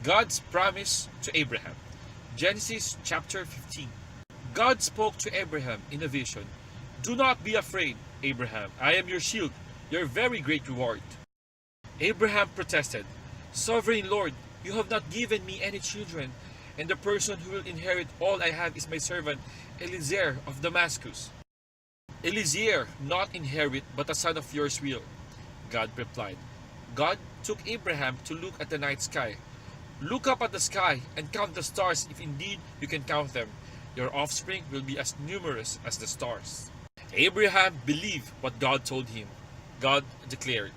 God's promise to Abraham. Genesis chapter 15. God spoke to Abraham in a vision. Do not be afraid, Abraham. I am your shield, your very great reward. Abraham protested, Sovereign Lord, you have not given me any children, and the person who will inherit all I have is my servant Eliezer of Damascus. Eliezer not inherit, but a son of yours will. God replied. God took Abraham to look at the night sky. Look up at the sky and count the stars if indeed you can count them. Your offspring will be as numerous as the stars. Abraham believed what God told him. God declared,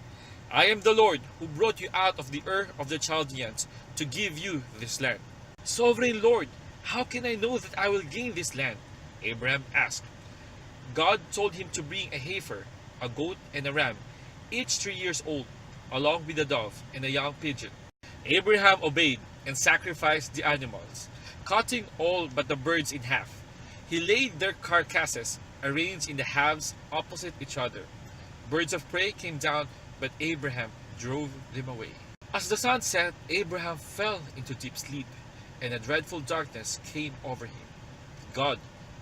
I am the Lord who brought you out of the Ur of the Chaldeans to give you this land. Sovereign Lord, how can I know that I will gain this land? Abraham asked. God told him to bring a heifer, a goat, and a ram, each 3 years old, along with a dove and a young pigeon. Abraham obeyed and sacrificed the animals, cutting all but the birds in half. He laid their carcasses arranged in the halves opposite each other. Birds of prey came down, but Abraham drove them away. As the sun set, Abraham fell into deep sleep, and a dreadful darkness came over him. God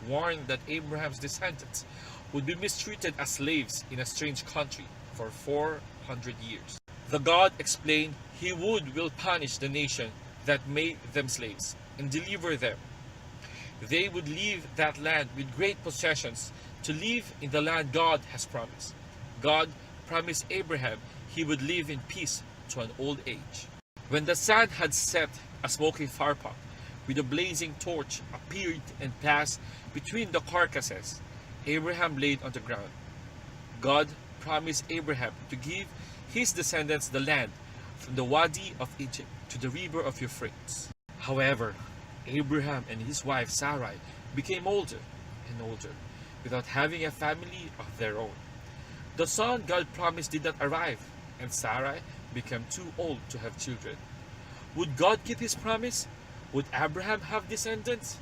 warned that Abraham's descendants would be mistreated as slaves in a strange country for 400 years. The God explained he will punish the nation that made them slaves and deliver them. They would leave that land with great possessions to live in the land God has promised. God promised Abraham he would live in peace to an old age. When the sun had set, a smoky firepock with a blazing torch appeared and passed between the carcasses. Abraham laid on the ground. God promised Abraham to give his descendants the land from the Wadi of Egypt to the river of Euphrates. However, Abraham and his wife Sarai became older and older without having a family of their own. The son God promised did not arrive, and Sarai became too old to have children. Would God keep his promise? Would Abraham have descendants?